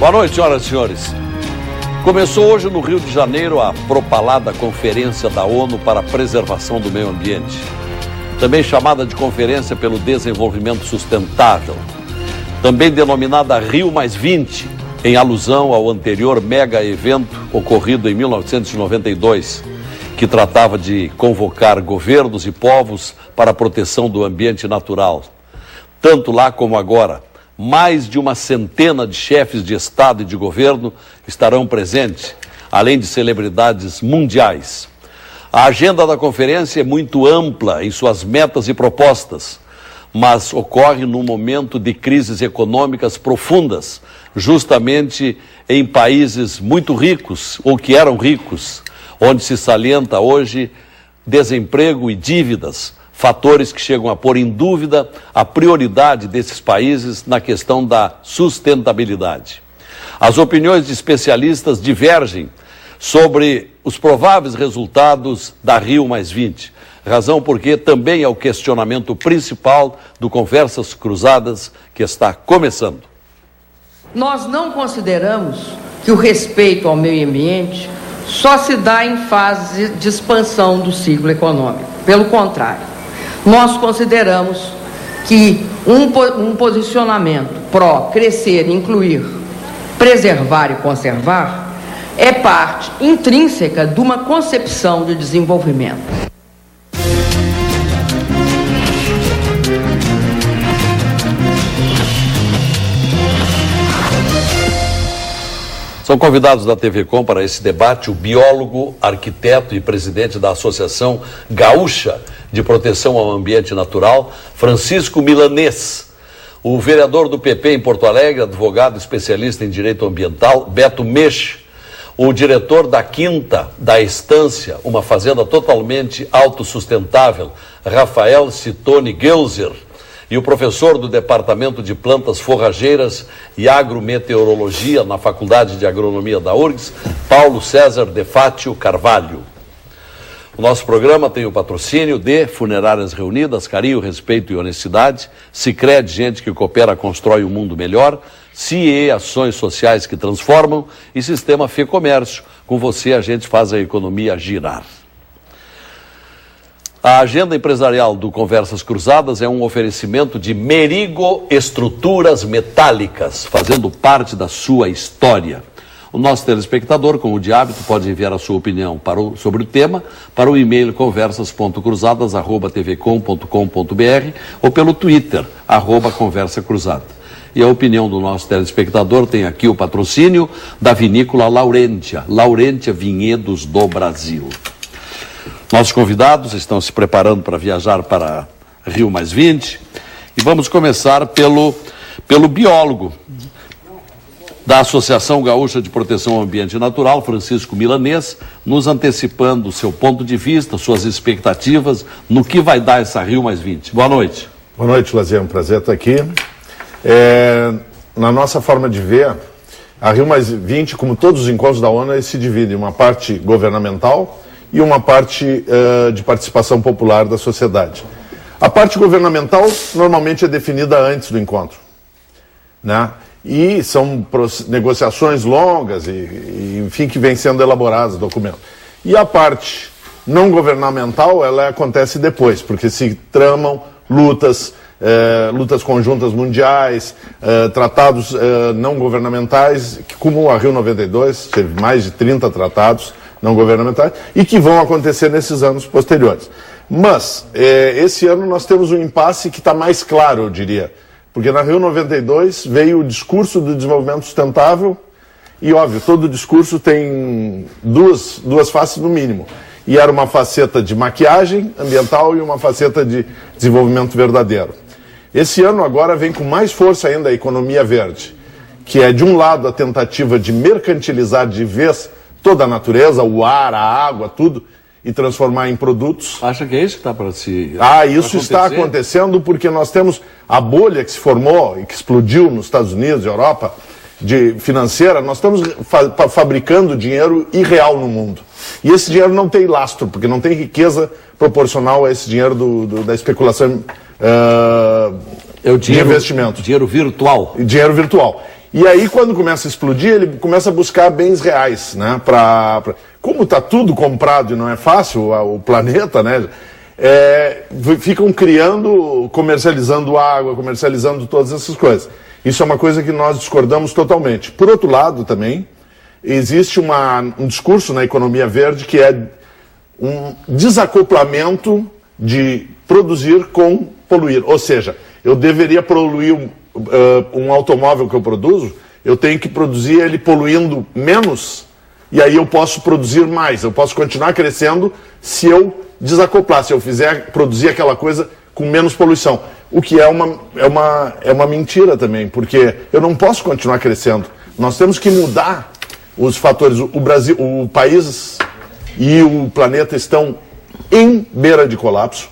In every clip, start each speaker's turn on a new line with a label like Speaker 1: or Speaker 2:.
Speaker 1: Boa noite, senhoras e senhores. Começou hoje no Rio de Janeiro a propalada Conferência da ONU para a Preservação do Meio Ambiente, também chamada de Conferência pelo Desenvolvimento Sustentável, também denominada Rio+20, em alusão ao anterior mega evento ocorrido em 1992, que tratava de convocar governos e povos para a proteção do ambiente natural. Tanto lá como agora, mais de uma centena de chefes de Estado e de governo estarão presentes, além de celebridades mundiais. A agenda da conferência é muito ampla em suas metas e propostas, mas ocorre num momento de crises econômicas profundas, justamente em países muito ricos, ou que eram ricos, onde se salienta hoje desemprego e dívidas, fatores que chegam a pôr em dúvida a prioridade desses países na questão da sustentabilidade. As opiniões de especialistas divergem sobre os prováveis resultados da Rio+20, razão porque também é o questionamento principal do Conversas Cruzadas que está começando.
Speaker 2: Nós não consideramos que o respeito ao meio ambiente só se dá em fase de expansão do ciclo econômico. Pelo contrário, nós consideramos que um posicionamento pró-crescer, incluir, preservar e conservar é parte intrínseca de uma concepção de desenvolvimento.
Speaker 1: São convidados da TV Com para esse debate o biólogo, arquiteto e presidente da Associação Gaúcha de Proteção ao Ambiente Natural, Francisco Milanês, o vereador do PP em Porto Alegre, advogado especialista em direito ambiental, Beto Mech, o diretor da Quinta da Estância, uma fazenda totalmente autossustentável, Rafael Citone Gelser, e o professor do Departamento de Plantas Forrageiras e Agrometeorologia na Faculdade de Agronomia da URGS, Paulo César de Fátio Carvalho. O nosso programa tem o patrocínio de Funerárias Reunidas, carinho, respeito e honestidade, Sicredi, gente que coopera, constrói um mundo melhor, CIE, ações sociais que transformam, e Sistema Fê Comércio. Com você a gente faz a economia girar. A agenda empresarial do Conversas Cruzadas é um oferecimento de Merigo Estruturas Metálicas, fazendo parte da sua história. O nosso telespectador, como de hábito, pode enviar a sua opinião sobre o tema para o e-mail conversas.cruzadas@tvcom.com.br ou pelo Twitter, @conversacruzada. E a opinião do nosso telespectador tem aqui o patrocínio da vinícola Laurentia Vinhedos do Brasil. Nossos convidados estão se preparando para viajar para Rio+20 e vamos começar pelo biólogo da Associação Gaúcha de Proteção ao Ambiente Natural, Francisco Milanês, nos antecipando o seu ponto de vista, suas expectativas, no que vai dar essa Rio+20. Boa noite.
Speaker 3: Boa noite, Lazier, é um prazer estar aqui. Na nossa forma de ver, a Rio+20, como todos os encontros da ONU, se divide em uma parte governamental e uma parte de participação popular da sociedade. A parte governamental normalmente é definida antes do encontro, né? E são negociações longas e enfim, que vêm sendo elaborados documentos. E a parte não governamental, ela acontece depois, porque se tramam lutas conjuntas mundiais, tratados não governamentais, como a Rio92, teve mais de 30 tratados não governamentais, e que vão acontecer nesses anos posteriores. Mas, esse ano nós temos um impasse que está mais claro, eu diria, porque na Rio92 veio o discurso do desenvolvimento sustentável, e óbvio, todo discurso tem duas faces no mínimo, e era uma faceta de maquiagem ambiental e uma faceta de desenvolvimento verdadeiro. Esse ano agora vem com mais força ainda a economia verde, que é de um lado a tentativa de mercantilizar de vez toda a natureza, o ar, a água, tudo, e transformar em produtos.
Speaker 1: Acha que é isso que está para
Speaker 3: isso acontecer? Está acontecendo porque nós temos a bolha que se formou e que explodiu nos Estados Unidos, Europa, financeira, nós estamos fabricando dinheiro irreal no mundo. E esse dinheiro não tem lastro, porque não tem riqueza proporcional a esse dinheiro da especulação de investimento.
Speaker 1: Dinheiro virtual.
Speaker 3: Dinheiro virtual. E aí, quando começa a explodir, ele começa a buscar bens reais, né? Como está tudo comprado e não é fácil, o planeta, né? Ficam criando, comercializando água, comercializando todas essas coisas. Isso é uma coisa que nós discordamos totalmente. Por outro lado, também, existe um discurso na economia verde que é um desacoplamento de produzir com poluir. Ou seja, eu deveria poluir um automóvel que eu produzo, eu tenho que produzir ele poluindo menos, e aí eu posso produzir mais, eu posso continuar crescendo se eu desacoplar, se eu produzir aquela coisa com menos poluição. O que é uma mentira também, porque eu não posso continuar crescendo. Nós temos que mudar os fatores. O Brasil, o país e o planeta estão em beira de colapso.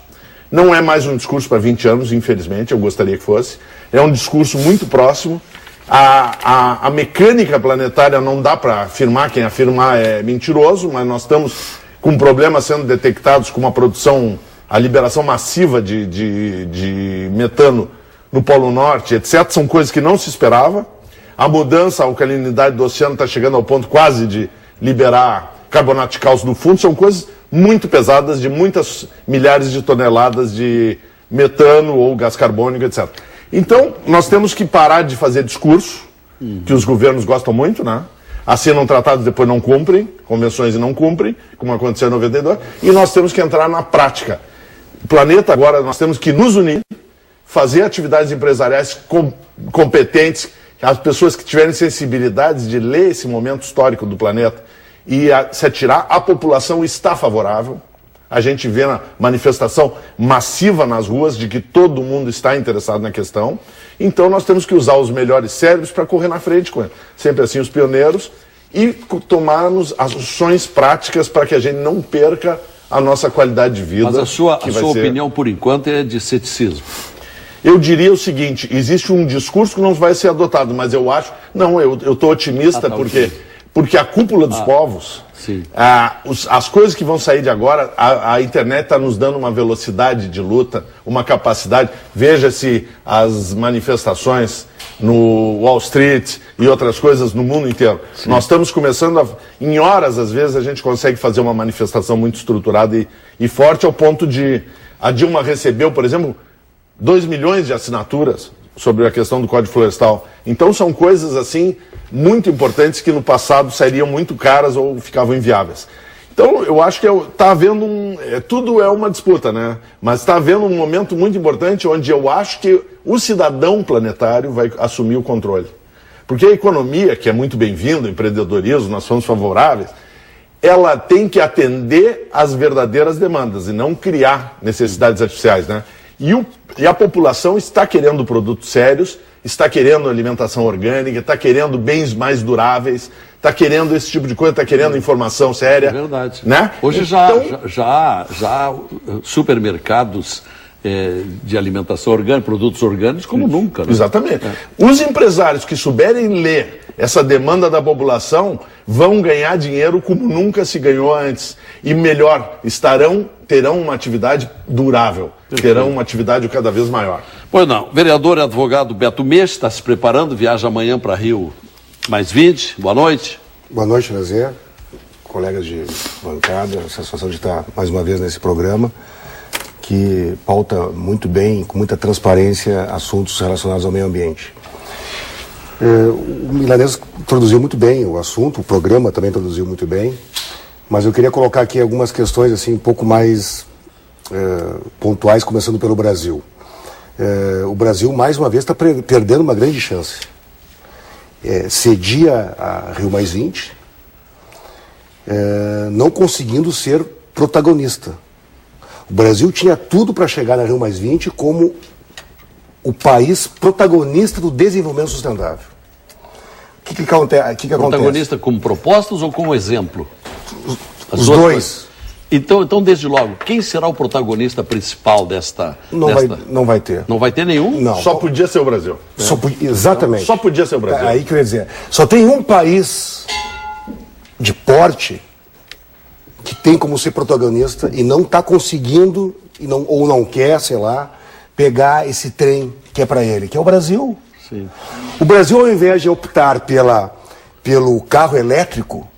Speaker 3: Não é mais um discurso para 20 anos, infelizmente, eu gostaria que fosse. É um discurso muito próximo. A mecânica planetária não dá para afirmar, quem afirmar é mentiroso, mas nós estamos com problemas sendo detectados com a liberação massiva de metano no Polo Norte, etc. São coisas que não se esperava. A mudança, a alcalinidade do oceano está chegando ao ponto quase de liberar carbonato de cálcio do fundo. São coisas muito pesadas, de muitas milhares de toneladas de metano ou gás carbônico, etc. Então, nós temos que parar de fazer discurso, que os governos gostam muito, né? Assinam tratados, depois não cumprem, convenções e não cumprem, como aconteceu em 92, e nós temos que entrar na prática. O planeta agora, nós temos que nos unir, fazer atividades empresariais competentes, as pessoas que tiverem sensibilidades de ler esse momento histórico do planeta e se atirar, a população está favorável. A gente vê na manifestação massiva nas ruas de que todo mundo está interessado na questão. Então nós temos que usar os melhores cérebros para correr na frente com ele. Sempre assim os pioneiros e tomarmos ações práticas para que a gente não perca a nossa qualidade de vida.
Speaker 1: Mas a sua opinião, por enquanto, é de ceticismo.
Speaker 3: Eu diria o seguinte, existe um discurso que não vai ser adotado, mas eu acho... Não, eu estou otimista porque a cúpula dos povos... as coisas que vão sair de agora, a internet está nos dando uma velocidade de luta, uma capacidade. Veja-se as manifestações no Wall Street e outras coisas no mundo inteiro. Sim. Nós estamos começando, em horas, às vezes, a gente consegue fazer uma manifestação muito estruturada e forte, ao ponto de... A Dilma recebeu, por exemplo, 2 milhões de assinaturas sobre a questão do Código Florestal. Então são coisas assim muito importantes que no passado seriam muito caras ou ficavam inviáveis. Então eu acho que está havendo tudo é uma disputa, né? Mas está havendo um momento muito importante onde eu acho que o cidadão planetário vai assumir o controle. Porque a economia, que é muito bem-vinda, o empreendedorismo, nós somos favoráveis, ela tem que atender às verdadeiras demandas e não criar necessidades artificiais, né? E a população está querendo produtos sérios, está querendo alimentação orgânica, está querendo bens mais duráveis, está querendo esse tipo de coisa, está querendo informação séria. É
Speaker 1: verdade.
Speaker 3: Né?
Speaker 1: Hoje já há supermercados de alimentação orgânica, produtos orgânicos, como nunca. Né?
Speaker 3: Exatamente. Os empresários que souberem ler essa demanda da população vão ganhar dinheiro como nunca se ganhou antes. E melhor, terão uma atividade durável, terão uma atividade cada vez maior.
Speaker 1: Pois não. Vereador e advogado Beto Meix está se preparando, viaja amanhã para Rio +20. Boa noite.
Speaker 4: Boa noite, Nazé, colegas de bancada, a satisfação de estar mais uma vez nesse programa, que pauta muito bem, com muita transparência, assuntos relacionados ao meio ambiente. O Milanês introduziu muito bem o assunto, o programa também introduziu muito bem, mas eu queria colocar aqui algumas questões assim, um pouco mais pontuais, começando pelo Brasil. O Brasil, mais uma vez, está perdendo uma grande chance. Cedia a Rio +20, não conseguindo ser protagonista. O Brasil tinha tudo para chegar na Rio +20 como o país protagonista do desenvolvimento sustentável. O que acontece?
Speaker 1: Protagonista como propostas ou como exemplo?
Speaker 4: Os dois.
Speaker 1: Então, desde logo, quem será o protagonista principal desta...
Speaker 4: Não vai ter.
Speaker 1: Não vai ter nenhum?
Speaker 4: Não.
Speaker 3: Só podia ser o Brasil.
Speaker 4: Exatamente.
Speaker 3: Só podia ser o Brasil.
Speaker 4: Aí que eu ia dizer. Só tem um país de porte que tem como ser protagonista e não está conseguindo, ou não quer, sei lá, pegar esse trem que é para ele, que é o Brasil.
Speaker 1: Sim.
Speaker 4: O Brasil, ao invés de optar pelo carro elétrico,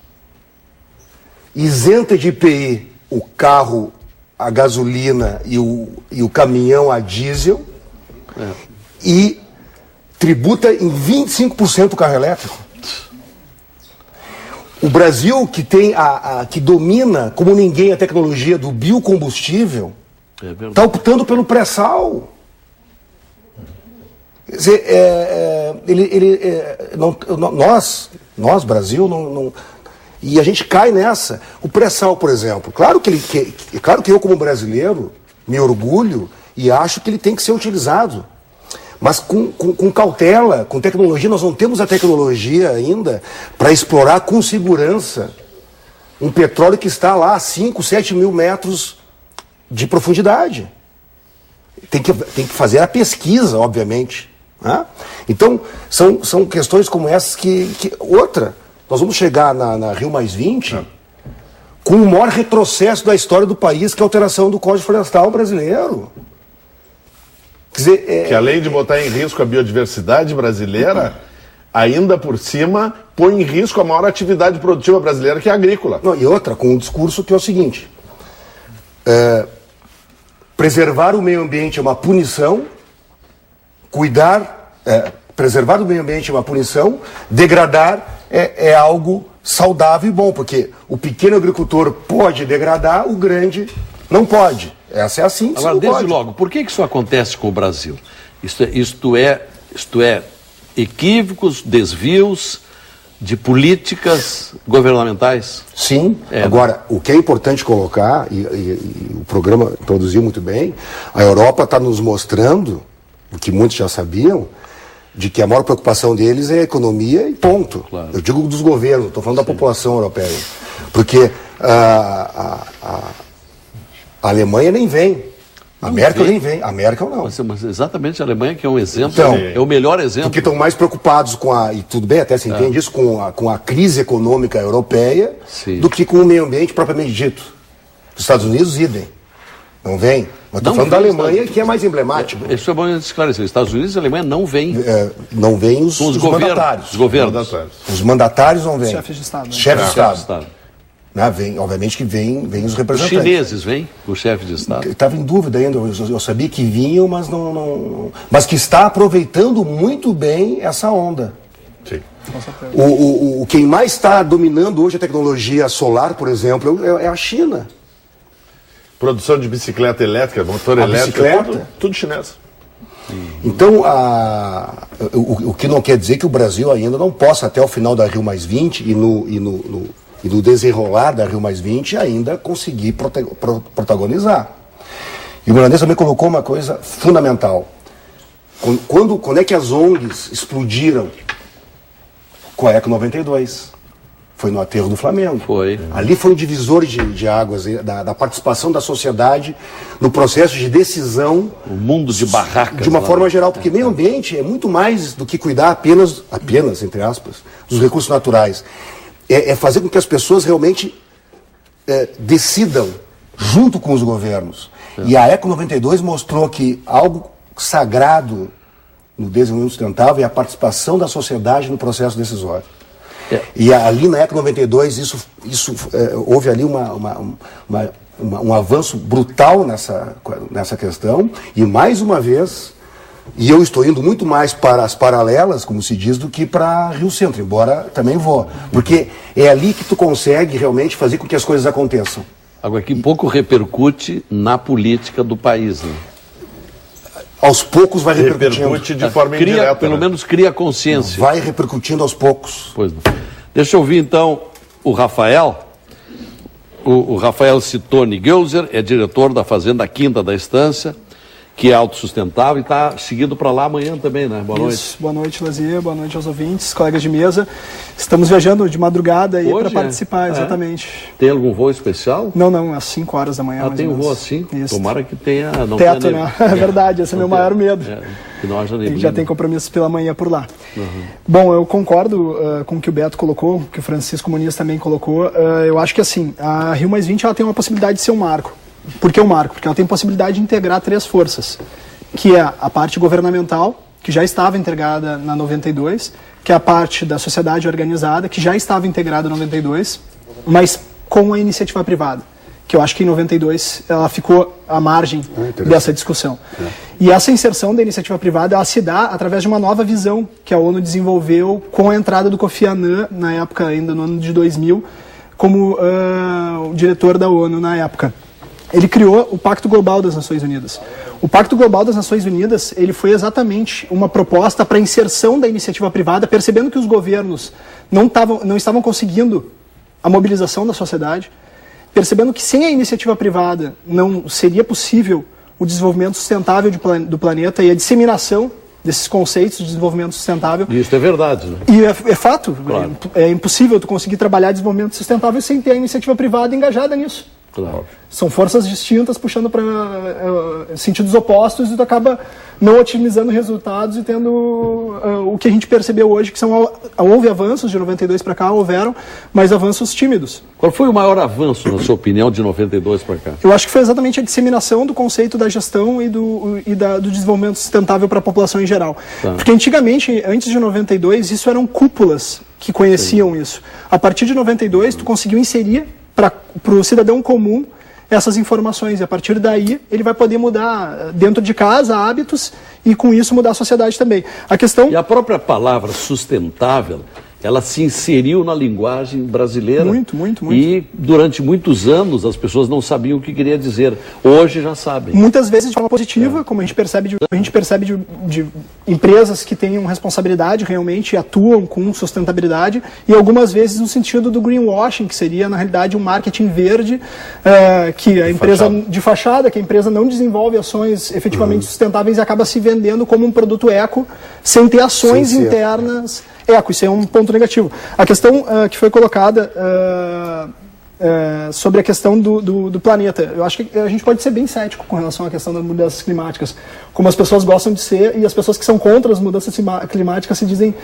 Speaker 4: isenta de IPI o carro a gasolina e o caminhão a diesel e tributa em 25% o carro elétrico. O Brasil, que tem que domina como ninguém a tecnologia do biocombustível, está optando pelo pré-sal. Quer dizer, nós, Brasil, não. E a gente cai nessa. O pré-sal, por exemplo, claro que eu, como brasileiro, me orgulho e acho que ele tem que ser utilizado. Mas com cautela, com tecnologia. Nós não temos a tecnologia ainda para explorar com segurança um petróleo que está lá a 5, 7 mil metros de profundidade. Tem que fazer a pesquisa, obviamente. Né? Então, são questões como essas que outra... Nós vamos chegar na Rio+20 com o maior retrocesso da história do país, que é a alteração do Código Florestal brasileiro. Quer dizer,
Speaker 3: que além de botar em risco a biodiversidade brasileira, ainda por cima põe em risco a maior atividade produtiva brasileira, que é a agrícola.
Speaker 4: Não, e outra, com um discurso que é o seguinte: preservar o meio ambiente é uma punição, preservar o meio ambiente é uma punição, degradar é algo saudável e bom, porque o pequeno agricultor pode degradar, o grande não pode. Essa é a síntese.
Speaker 1: Agora, desde logo, por que isso acontece com o Brasil? Isto é equívocos, desvios de políticas governamentais?
Speaker 4: Sim. Agora, o que é importante colocar, e o programa introduziu muito bem, a Europa está nos mostrando, o que muitos já sabiam, de que a maior preocupação deles é a economia e ponto.
Speaker 1: Claro.
Speaker 4: Eu digo dos governos, estou falando da população europeia. Porque a Alemanha nem vem. A Merkel nem vem. A Merkel não.
Speaker 1: Mas exatamente a Alemanha que é um exemplo,
Speaker 4: então,
Speaker 1: é o melhor exemplo.
Speaker 4: Porque estão mais preocupados e tudo bem, até se entende isso, com a crise econômica europeia, do que com o meio ambiente propriamente dito. Os Estados Unidos, idem. Não vem. Mas estou falando da Alemanha, que é mais emblemático.
Speaker 1: Isso é bom esclarecer. Os Estados Unidos e a Alemanha não vêm.
Speaker 4: Não vêm os mandatários.
Speaker 1: Os governos.
Speaker 4: Os mandatários não vêm.
Speaker 5: Chefes de Estado. Né?
Speaker 4: Chefes de Estado. Vem, obviamente que vem os representantes.
Speaker 1: Os chineses vêm, o chefe de Estado.
Speaker 4: Estava em dúvida ainda. Eu sabia que vinham, mas não. Mas que está aproveitando muito bem essa onda.
Speaker 3: Sim.
Speaker 4: Quem mais está dominando hoje a tecnologia solar, por exemplo, é a China.
Speaker 3: Produção de bicicleta elétrica, motor elétrico, tudo chinês.
Speaker 4: Então, o que não quer dizer que o Brasil ainda não possa, até o final da Rio+20 e no desenrolar da Rio+20, ainda conseguir protagonizar. E o Milanês também colocou uma coisa fundamental. Quando é que as ONGs explodiram? Com a ECO 92. Foi no aterro do Flamengo.
Speaker 1: Foi.
Speaker 4: Ali foi um divisor de águas, da participação da sociedade no processo de decisão.
Speaker 1: O mundo de barracas.
Speaker 4: De uma forma geral, porque meio ambiente é muito mais do que cuidar apenas, entre aspas, dos recursos naturais. É fazer com que as pessoas realmente decidam junto com os governos. E a ECO 92 mostrou que algo sagrado no desenvolvimento sustentável é a participação da sociedade no processo decisório. E ali na ECO 92 houve ali um avanço brutal nessa questão, e mais uma vez, e eu estou indo muito mais para as paralelas, como se diz, do que para Rio Centro, embora também vou, porque é ali que tu consegue realmente fazer com que as coisas aconteçam.
Speaker 1: Agora, que pouco repercute na política do país, né?
Speaker 4: Aos poucos vai repercutindo.
Speaker 3: Repercute de forma indireta.
Speaker 1: Pelo menos cria consciência.
Speaker 4: Vai repercutindo aos poucos.
Speaker 1: Pois não. Deixa eu ouvir então o Rafael. O Rafael Cittoni Geuser é diretor da Fazenda Quinta da Estância, que é autossustentável e está seguindo para lá amanhã também, né? Boa noite.
Speaker 5: Boa noite, Lazier. Boa noite aos ouvintes, colegas de mesa. Estamos viajando de madrugada aí para participar, exatamente.
Speaker 1: Tem algum voo especial?
Speaker 5: Não, às 5 horas da manhã.
Speaker 1: Tem um voo assim?
Speaker 5: Isso.
Speaker 1: Tomara que tenha... Não
Speaker 5: teto,
Speaker 1: tenha
Speaker 5: né? É verdade, esse é o meu maior medo.
Speaker 1: Que nós
Speaker 5: já tem compromissos pela manhã por lá. Bom, eu concordo com o que o Beto colocou, que o Francisco Muniz também colocou. Eu acho que assim, a Rio+20 ela tem uma possibilidade de ser um marco. Por que um marco? Porque ela tem possibilidade de integrar 3 forças, que é a parte governamental, que já estava integrada na 92, que é a parte da sociedade organizada, que já estava integrada na 92, mas com a iniciativa privada, que eu acho que em 92 ela ficou à margem dessa discussão. E essa inserção da iniciativa privada, ela se dá através de uma nova visão que a ONU desenvolveu com a entrada do Kofi Annan, na época ainda no ano de 2000, como o diretor da ONU na época. Ele criou o Pacto Global das Nações Unidas. O Pacto Global das Nações Unidas, ele foi exatamente uma proposta para a inserção da iniciativa privada, percebendo que os governos não estavam conseguindo a mobilização da sociedade, percebendo que sem a iniciativa privada não seria possível o desenvolvimento sustentável do planeta e a disseminação desses conceitos de desenvolvimento sustentável.
Speaker 1: E isso é verdade, né?
Speaker 5: E é fato.
Speaker 1: Claro.
Speaker 5: É impossível tu conseguir trabalhar desenvolvimento sustentável sem ter a iniciativa privada engajada nisso.
Speaker 1: Claro.
Speaker 5: São forças distintas puxando para sentidos opostos e tu acaba não otimizando resultados e tendo o que a gente percebeu hoje, que houve avanços de 92 para cá, houveram, mas avanços tímidos.
Speaker 1: Qual foi o maior avanço, na sua opinião, de 92 para cá?
Speaker 5: Eu acho que foi exatamente a disseminação do conceito da gestão e do desenvolvimento sustentável para a população em geral. Tá. Porque antigamente, antes de 92, isso eram cúpulas que conheciam isso. A partir de 92, tu conseguiu inserir para o cidadão comum essas informações, e a partir daí ele vai poder mudar dentro de casa hábitos e com isso mudar a sociedade também.
Speaker 1: E a própria palavra sustentável, ela se inseriu na linguagem brasileira.
Speaker 5: Muito.
Speaker 1: E durante muitos anos as pessoas não sabiam o que queria dizer. Hoje já sabem.
Speaker 5: Muitas vezes de forma positiva, como a gente percebe de empresas que têm uma responsabilidade realmente e atuam com sustentabilidade, e algumas vezes no sentido do greenwashing, que seria na realidade um marketing verde, que a empresa de fachada, que a empresa não desenvolve ações efetivamente sustentáveis e acaba se vendendo como um produto eco, sem ter ações internas eco. Isso é um ponto negativo. A questão que foi colocada sobre a questão do planeta, eu acho que a gente pode ser bem cético com relação à questão das mudanças climáticas, como as pessoas gostam de ser, e as pessoas que são contra as mudanças climáticas se dizem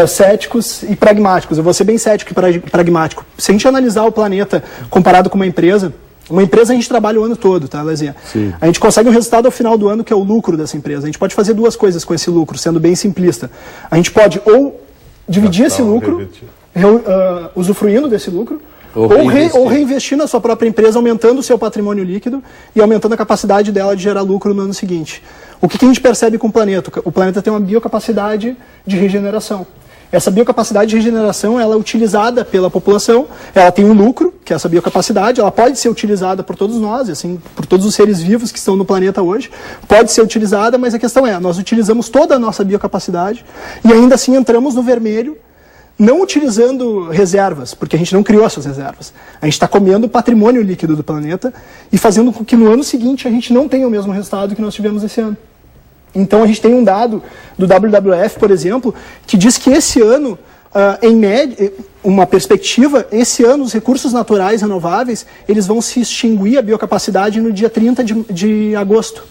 Speaker 5: céticos e pragmáticos. Eu vou ser bem cético e pragmático. Se a gente analisar o planeta comparado com uma empresa a gente trabalha o ano todo, tá, Lezinha?
Speaker 1: Sim.
Speaker 5: A gente consegue um resultado ao final do ano que é o lucro dessa empresa. A gente pode fazer duas coisas com esse lucro, sendo bem simplista. A gente pode ou dividir esse lucro, usufruindo desse lucro, ou reinvestir na sua própria empresa, aumentando o seu patrimônio líquido e aumentando a capacidade dela de gerar lucro no ano seguinte. O que a gente percebe com o planeta? O planeta tem uma biocapacidade de regeneração. Essa biocapacidade de regeneração, ela é utilizada pela população, ela tem um lucro, que é essa biocapacidade, ela pode ser utilizada por todos nós, assim, por todos os seres vivos que estão no planeta hoje, pode ser utilizada, mas a questão é, nós utilizamos toda a nossa biocapacidade e ainda assim entramos no vermelho, não utilizando reservas, porque a gente não criou essas reservas. A gente está comendo o patrimônio líquido do planeta e fazendo com que no ano seguinte a gente não tenha o mesmo resultado que nós tivemos esse ano. Então a gente tem um dado do WWF, por exemplo, que diz que esse ano, em média, uma perspectiva, esse ano os recursos naturais renováveis, eles vão se extinguir a biocapacidade no dia 30 de agosto.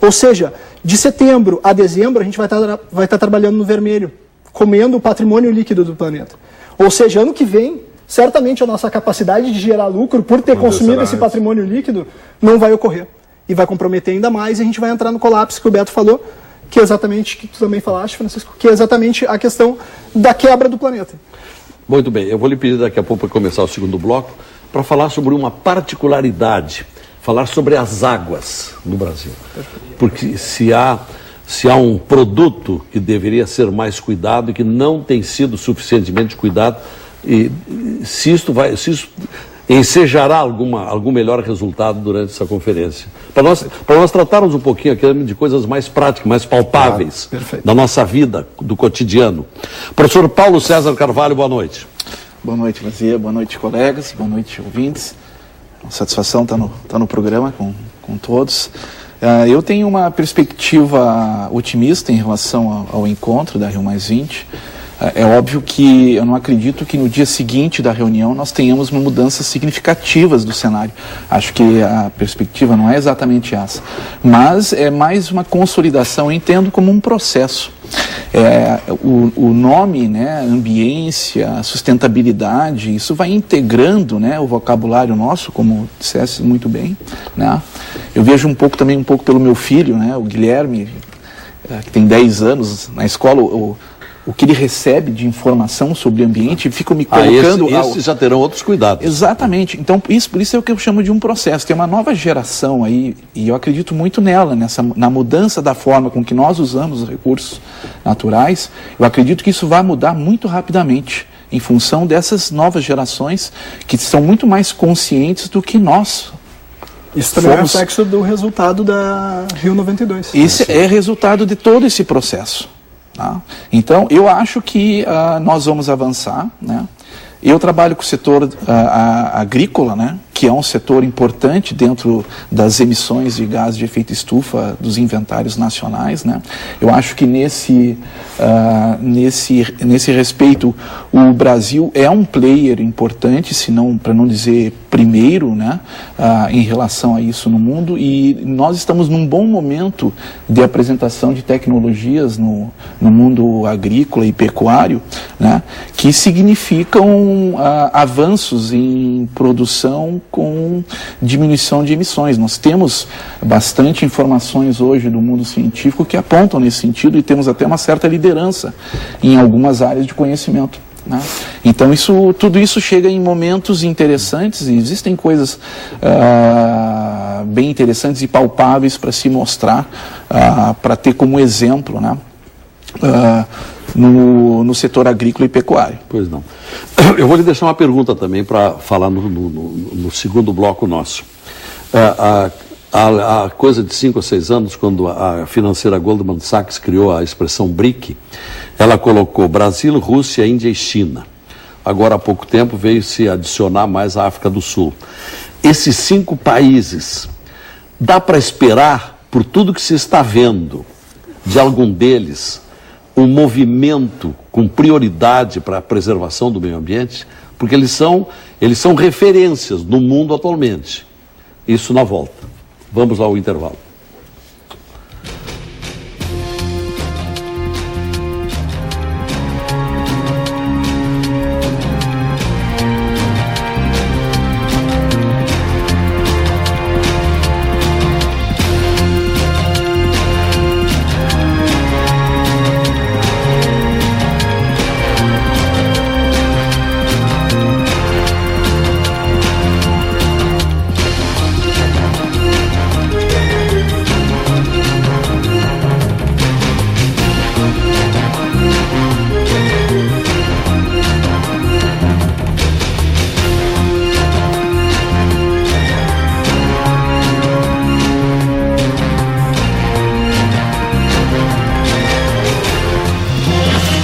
Speaker 5: Ou seja, de setembro a dezembro a gente vai estar trabalhando no vermelho, comendo o patrimônio líquido do planeta. Ou seja, ano que vem, certamente a nossa capacidade de gerar lucro por ter consumido esse patrimônio líquido não vai ocorrer. E vai comprometer ainda mais, e a gente vai entrar no colapso que o Beto falou, que é exatamente, que tu também falaste, Francisco, que é exatamente a questão da quebra do planeta.
Speaker 1: Muito bem, eu vou lhe pedir daqui a pouco para começar o segundo bloco, para falar sobre uma particularidade, falar sobre as águas no Brasil. Porque se há um produto que deveria ser mais cuidado e que não tem sido suficientemente cuidado, e se isso ensejará algum melhor resultado durante essa conferência. Para nós tratarmos um pouquinho aqui de coisas mais práticas, mais palpáveis, da nossa vida, do cotidiano. Professor Paulo César Carvalho, boa noite.
Speaker 6: Boa noite, Lázia, boa noite, colegas, boa noite, ouvintes. Uma satisfação estar no programa com todos. Eu tenho uma perspectiva otimista em relação ao encontro da Rio+20. É óbvio que eu não acredito que no dia seguinte da reunião nós tenhamos mudanças significativas do cenário. Acho que a perspectiva não é exatamente essa. Mas é mais uma consolidação, eu entendo como um processo. O nome, né, ambiência, sustentabilidade, isso vai integrando, né, o vocabulário nosso, como dissesse muito bem, né? Eu vejo um pouco pelo meu filho, né, o Guilherme. que tem 10 anos na escola, o que ele recebe de informação sobre o ambiente, fica me colocando...
Speaker 1: Esses já terão outros cuidados.
Speaker 6: Exatamente. Então, por isso é o que eu chamo de um processo. Tem uma nova geração aí, e eu acredito muito nela, na mudança da forma com que nós usamos os recursos naturais. Eu acredito que isso vai mudar muito rapidamente, em função dessas novas gerações que são muito mais conscientes do que nós.
Speaker 5: Isso também é reflexo do resultado da Rio 92.
Speaker 6: Esse é resultado de todo esse processo. Tá? Então, eu acho que nós vamos avançar, né? Eu trabalho com o setor agrícola, né? Que é um setor importante dentro das emissões de gases de efeito estufa dos inventários nacionais, né? Eu acho que nesse respeito o Brasil é um player importante, se não, para não dizer primeiro, né? Em relação a isso no mundo, e nós estamos num bom momento de apresentação de tecnologias no mundo agrícola e pecuário, né? Que significam avanços em produção com diminuição de emissões. Nós temos bastante informações hoje do mundo científico que apontam nesse sentido, e temos até uma certa liderança em algumas áreas de conhecimento, né? Então tudo isso chega em momentos interessantes, e existem coisas bem interessantes e palpáveis para se mostrar, para ter como exemplo, né? No setor agrícola e pecuário.
Speaker 1: Pois não. Eu vou lhe deixar uma pergunta também para falar no segundo bloco nosso. Há coisa de 5 ou 6 anos, quando a financeira Goldman Sachs criou a expressão BRIC, ela colocou Brasil, Rússia, Índia e China. Agora, há pouco tempo, veio se adicionar mais a África do Sul. Esses 5 países, dá para esperar, por tudo que se está vendo, de algum deles, um movimento com prioridade para a preservação do meio ambiente? Porque eles são referências no mundo atualmente. Isso na volta. Vamos ao intervalo.